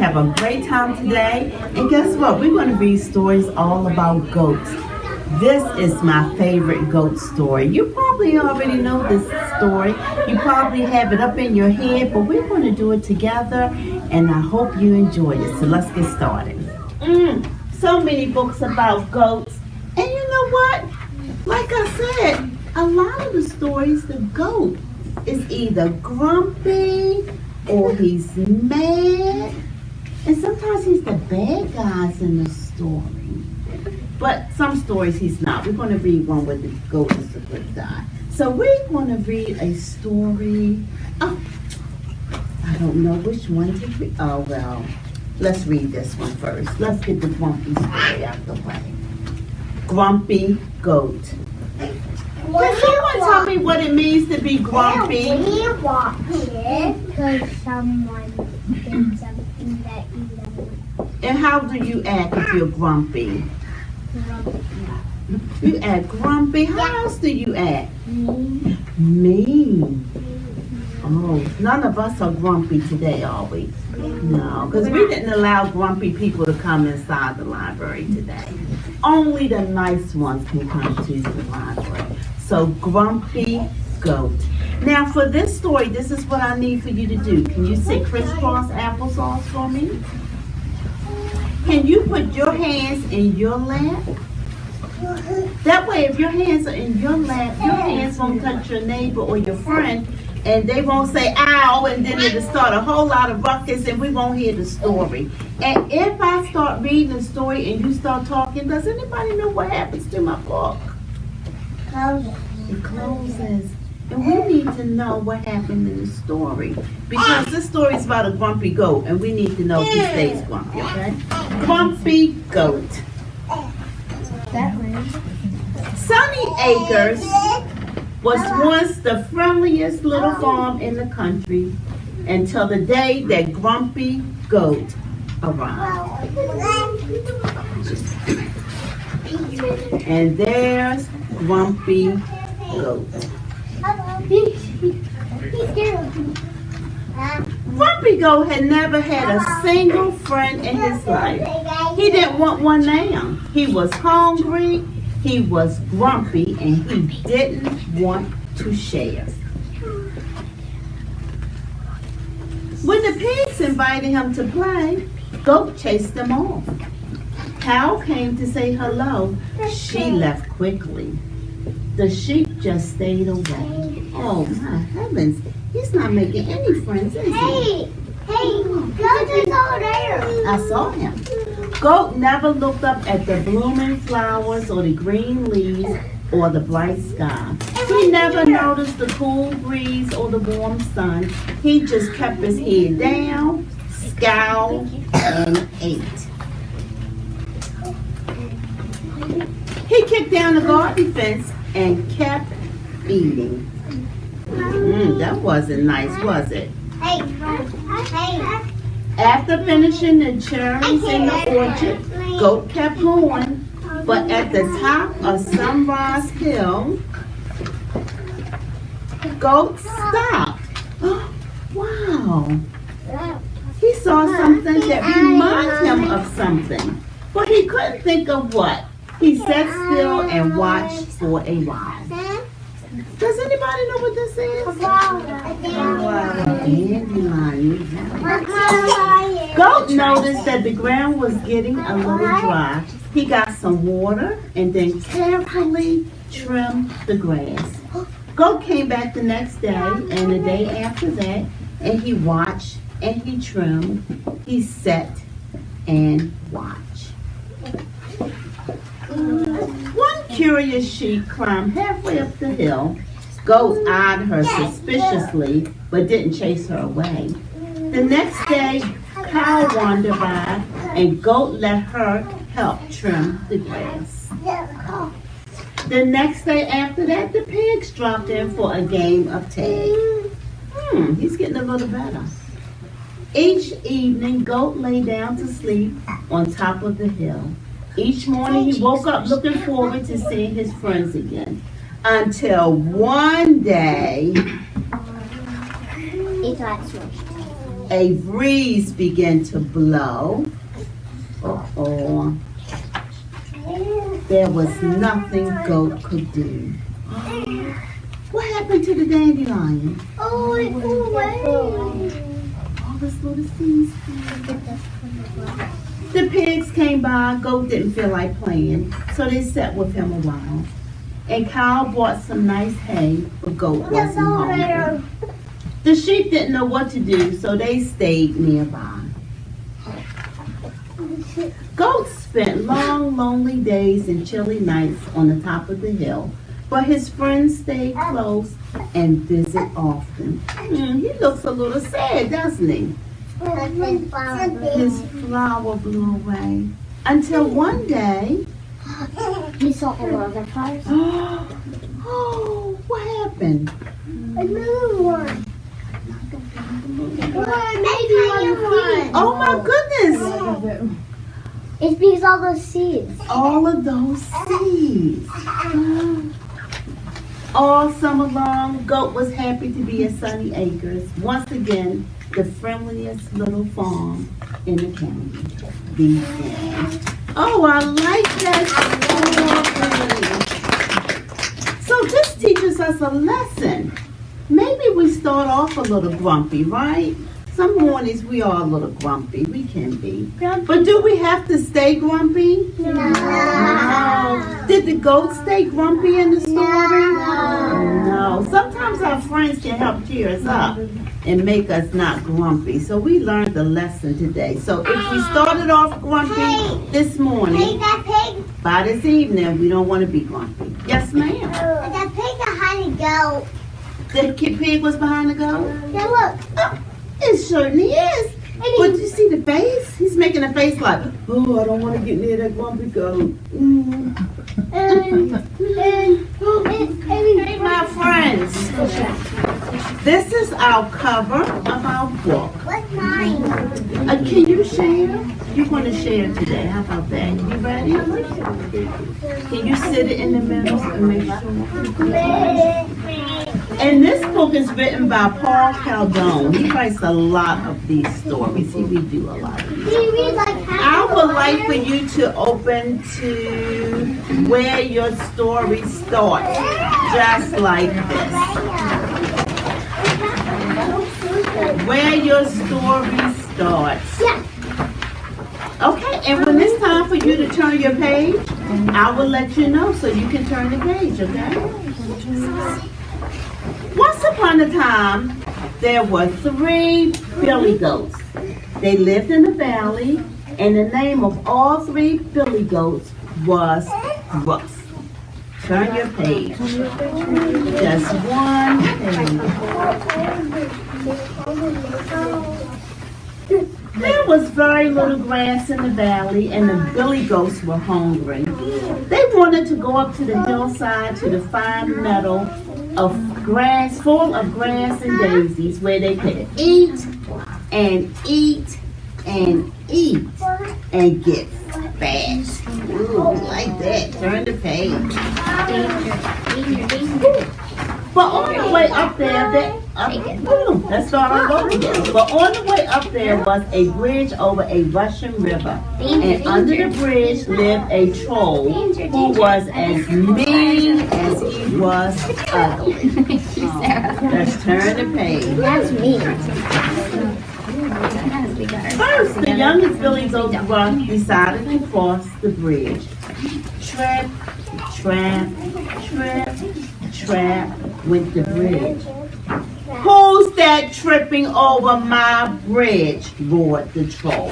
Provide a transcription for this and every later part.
have a great time today. And guess what? We're going to read stories all about goats. This is my favorite goat story. You probably already know this story. You probably have it up in your head, but we're going to do it together, and I hope you enjoy it. So let's get started. So many books about goats. And you know what? Like I said, a lot of the stories, the goat is either grumpy or he's mad. And sometimes he's the bad guys in the story. But some stories he's not. We're going to read one where the goat is the good guy. So we're going to read a story. Oh, I don't know which one to read. Oh, well, let's read this one first. Let's get the grumpy story out the way. Grumpy goat. Can someone tell me what it means to be grumpy? We walk here because someone did something that you don't want. And how do you act if you're grumpy? You act grumpy. How else do you act? Mean. Oh, none of us are grumpy today, are we? No, because we didn't allow grumpy people to come inside the library today. Only the nice ones can come to the library. So, grumpy goat. Now, for this story, this is what I need for you to do. Can you say crisscross applesauce for me? Can you put your hands in your lap? That way, if your hands are in your lap, your hands won't touch your neighbor or your friend, and they won't say, ow, and then it'll start a whole lot of ruckus, and we won't hear the story. And if I start reading the story and you start talking, does anybody know what happens to my book? It closes. And we need to know what happened in the story. Because this story is about a grumpy goat, and we need to know if he stays grumpy, okay? Grumpy goat. Sunny Acres was once the friendliest little farm in the country until the day that Grumpy Goat arrived. And there's Grumpy Goat. Grumpy Goat had never had a single friend in his life. He didn't want one now. He was hungry, he was grumpy, and he didn't want to share. When the pigs invited him to play, Goat chased them off. Cow came to say hello. She left quickly. The sheep just stayed away. Oh my heavens, he's not making any friends, is he? Hey, Goat is over there. I saw him. Goat never looked up at the blooming flowers or the green leaves or the bright sky. He never noticed the cool breeze or the warm sun. He just kept his head down, scowled, and ate. He kicked down the garden fence and kept eating. That wasn't nice, was it? Hey. After finishing the cherries in the orchard, Goat kept going. But at the top of Sunrise Hill, Goat stopped. Wow. He saw something that reminded him of something. But he couldn't think of what. He sat still and watched for a while. Does anybody know what this is? Dandelion. Goat noticed that the ground was getting a little dry. He got some water and then carefully trimmed the grass. Goat came back the next day and the day after that, and he watched and he trimmed. He sat and watched. One curious sheep climbed halfway up the hill. Goat eyed her suspiciously, but didn't chase her away. The next day, Cow wandered by, and Goat let her help trim the grass. The next day after that, the pigs dropped in for a game of tag. He's getting a little better. Each evening, Goat lay down to sleep on top of the hill. Each morning, he woke up looking forward to seeing his friends again. Until one day, a breeze began to blow. Uh-oh. There was nothing Goat could do. What happened to the dandelion? Oh, it flew away. All this little seeds. The pigs came by. Goat didn't feel like playing, so they sat with him a while. And Kyle bought some nice hay, but Goat wasn't hungry. The sheep didn't know what to do, so they stayed nearby. Goat spent long, lonely days and chilly nights on the top of the hill, but his friends stayed close and visit often. He looks a little sad, doesn't he? His flower blew away. Until one day... He saw a lot of flowers. Oh, what happened? Another one. Oh my goodness! It's because all those seeds. All of those seeds. All summer long, Goat was happy to be at Sunny Acres. Once again, the friendliest little farm in the county. The end. Oh, I like that story. So this teaches us a lesson. Maybe we start off a little grumpy, right? Some mornings we are a little grumpy. We can be. But do we have to stay grumpy? No. Did the goat stay grumpy in the story? No. Sometimes our friends can help cheer us up and make us not grumpy. So we learned the lesson today. So if we started off grumpy this morning, by this evening, we don't want to be grumpy. Yes, ma'am. That pig behind the goat. The pig was behind the goat? Yeah, look. Oh, it certainly is. But you see the face? He's making a face like, oh, I don't want to get near that grumpy goat. Hey, my friends. This is our cover of our book. What's mine? Can you share? You're going to share today. How about that? You ready? Can you sit it in the middle and make sure? And this book is written by Paul Caldone. He writes a lot of these stories. He reads a lot of these. I would like for you to open to where your story starts, just like this. Where your story starts. Okay, and when it's time for you to turn your page, I will let you know so you can turn the page, okay? Once upon a time, there were 3 billy goats. They lived in the valley, and the name of all 3 billy goats was Brooks. Turn your page. Just one page. There was very little grass in the valley, and the billy goats were hungry. They wanted to go up to the hillside to the fine meadow of grass, full of grass and daisies, where they could eat and eat and eat and get fat. Ooh, like that. Turn the page. But on the way up there, let's start all over again. But on the way up there was a bridge over a rushing river. And under the bridge lived a troll who was as mean as he was ugly. Let's turn the page. That's me. First, the youngest billy goat decided to cross the bridge. Trip, trap, trip, trap went the bridge. Who's that tripping over my bridge? Roared the troll.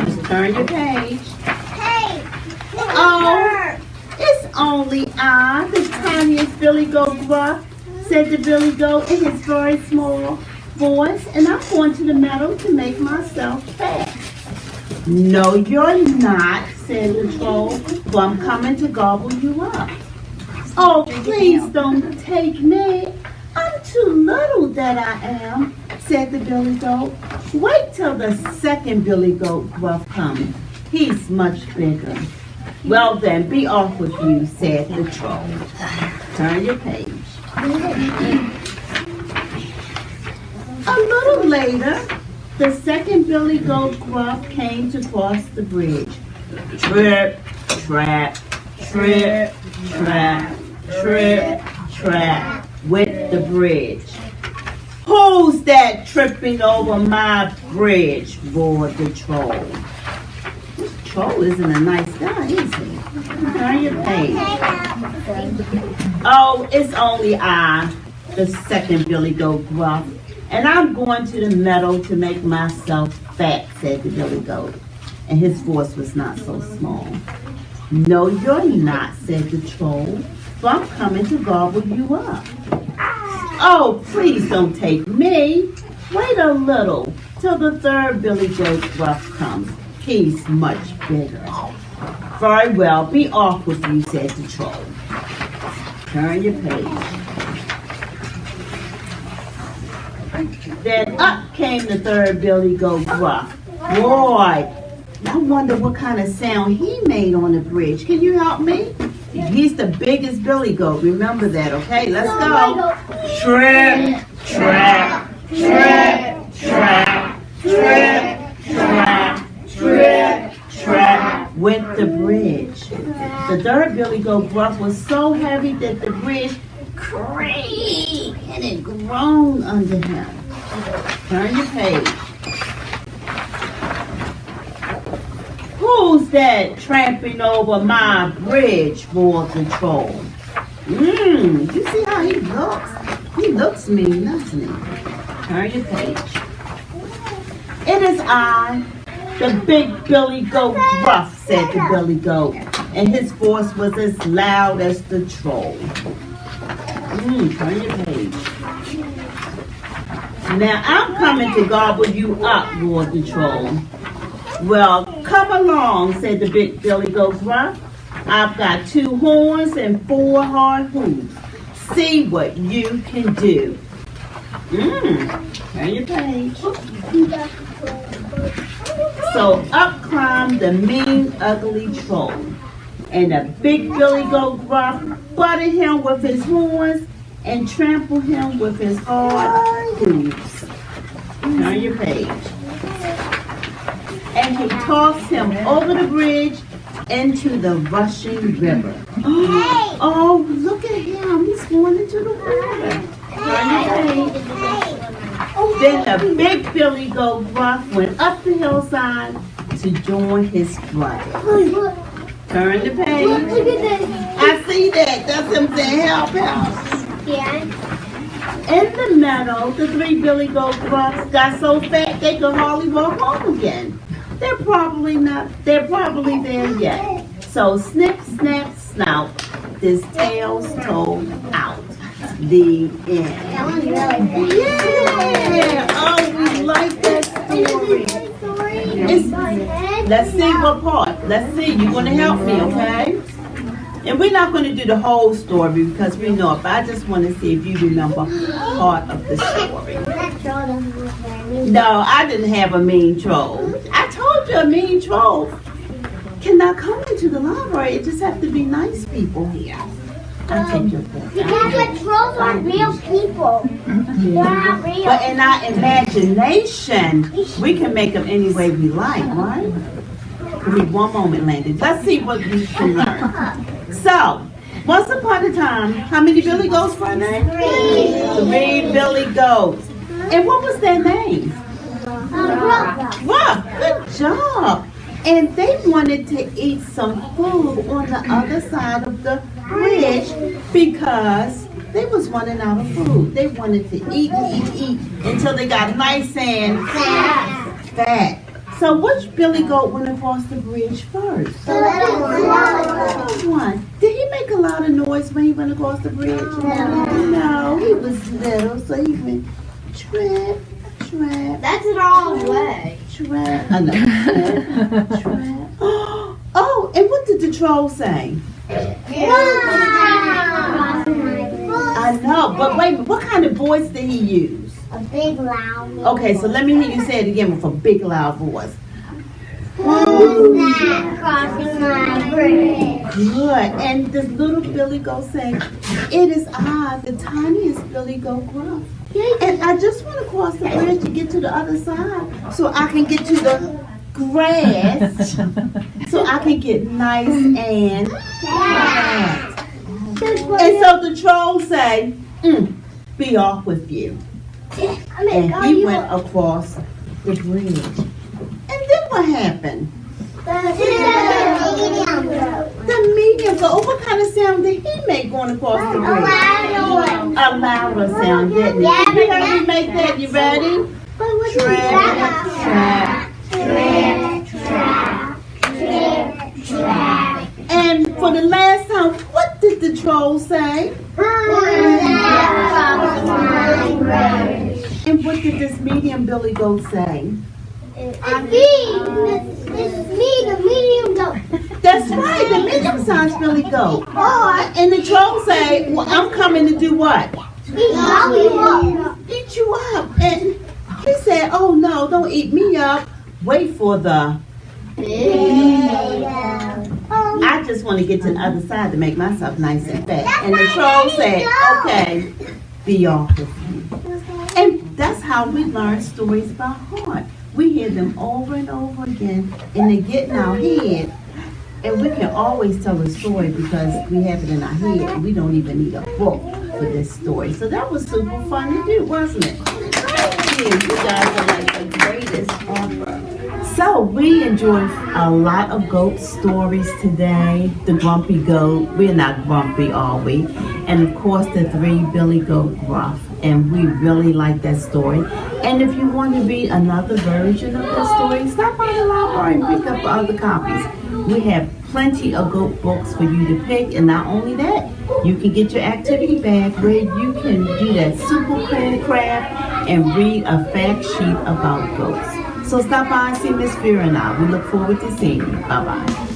Just turn your page. Hey! Oh, it's only I, the tiniest billy goat gruff, said the billy goat in his very small voice, and I'm going to the meadow to make myself fat. No, you're not, said the troll, for I'm coming to gobble you up. Oh, please don't take me. I'm too little that I am, said the billy goat. Wait till the second billy goat gruff comes. He's much bigger. Well then, be off with you, said the troll. Turn your page. A little later, the second Billy Goat Gruff came to cross the bridge. Trip, trap, trip, trap, trip, trap, went the bridge. Who's that tripping over my bridge? Roared the troll. This troll isn't a nice guy, is he? Turn your page. Oh, it's only I, the second Billy Goat Gruff, and I'm going to the meadow to make myself fat, said the Billy Goat, and his voice was not so small. No, you're not, said the troll, so I'm coming to gobble you up. Oh, please don't take me. Wait a little till the third Billy Goat Gruff comes. He's much bigger. Very well, be off with you, said the troll. Turn your page. Then up came the third Billy Goat Gruff. Boy, I wonder what kind of sound he made on the bridge. Can you help me? He's the biggest Billy Goat. Remember that, okay? Let's go. Trip, trap, trip, trap, trip, trap, trip, trap, went the bridge. The third Billy Goat Gruff was so heavy that the bridge creaked and it groaned under him. Turn your page. Who's that tramping over my bridge? Roared the troll. You see how he looks? He looks mean, doesn't he? Turn your page. It is I, the big Billy Goat Gruff, said the Billy Goat, and his voice was as loud as the troll. Turn your page. Now I'm coming to gobble you up, roared the troll. Well, come along, said the big Billy Goat Gruff. I've got 2 horns and 4 hard hooves. See what you can do. Turn your page. So up climbed the mean, ugly troll. And the big Billy Goat Gruff butted him with his horns and trampled him with his hard hooves. Turn your page. And he tossed him over the bridge into the rushing river. Oh, look at him. He's going into the water. Turn your page. Then the big Billy Goat Gruff went up the hillside to join his brother. Turn the page. Look at this. I see that. That's him saying, help, help. Yeah. In the meadow, the 3 Billy Goat Gruffs got so fat they could hardly walk home again. They're probably there yet. So snip, snap, snout, this tale's told out. The end. That was really good. Yeah! Oh, we like that story. Let's see what part. Let's see. You're going to help me, okay? And we're not going to do the whole story because we know it, but I just want to see if you remember part of the story. No, I didn't have a mean troll. I told you a mean troll cannot come into the library. It just have to be nice people here. I take your point. Because the trolls are real people. They're not real. But in our imagination, we can make them any way we like, right? Give me one moment, Landon. Let's see what we can learn. So, once upon a time, how many Billy Goats were there? 3 Billy Goats. And what was their name? Wow, good job. And they wanted to eat some food on the other side of the bridge because they was running out of food. They wanted to eat until they got nice and fat. So which Billy Goat went across the bridge first? The little one. Did he make a lot of noise when he went across the bridge? No, he was little, so he went trap, trap. That's the wrong way. Trap. I know. Trap, trap. Oh, and what did the troll say? I know, but wait, what kind of voice did he use? A big loud. Okay, so let me hear you say it again with a big loud voice. Who's that crossing my bridge? Good. And this little Billy Goat saying, it is I, the tiniest Billy Goat Gruff. And I just want to cross the bridge to get to the other side so I can get to the grass so I can get nice and fat. And so the troll say, be off with you. And he went across the bridge. And then what happened? The medium goat. What kind of sound did he make going across the bridge? A louder sound, didn't he? You heard me make that. You ready? Trap, trap, trap. And for the last time, what did the troll say? And what did this medium billy goat say? It's me, the medium goat. That's right, the medium sized billy goat. And the troll say, well, I'm coming to do what? Eat you up. Eat you up. And he said, oh no, don't eat me up. Wait for the... I just want to get to the other side to make myself nice and fat. And the troll said, okay, be off with you. And that's how we learn stories by heart. We hear them over and over again, and they get in our head. And we can always tell a story because we have it in our head, and we don't even need a book for this story. So that was super fun to do, wasn't it? Yeah, you guys are like the greatest ever. So we enjoyed a lot of goat stories today. The grumpy goat, we're not grumpy, are we? And of course the 3 billy goat gruff. And we really like that story. And if you want to read another version of that story, stop by the library and pick up other copies. We have plenty of goat books for you to pick. And not only that, you can get your activity bag where you can do that super cool craft and read a fact sheet about goats. So stop by and see Miss Vera and I. We look forward to seeing you. Bye-bye.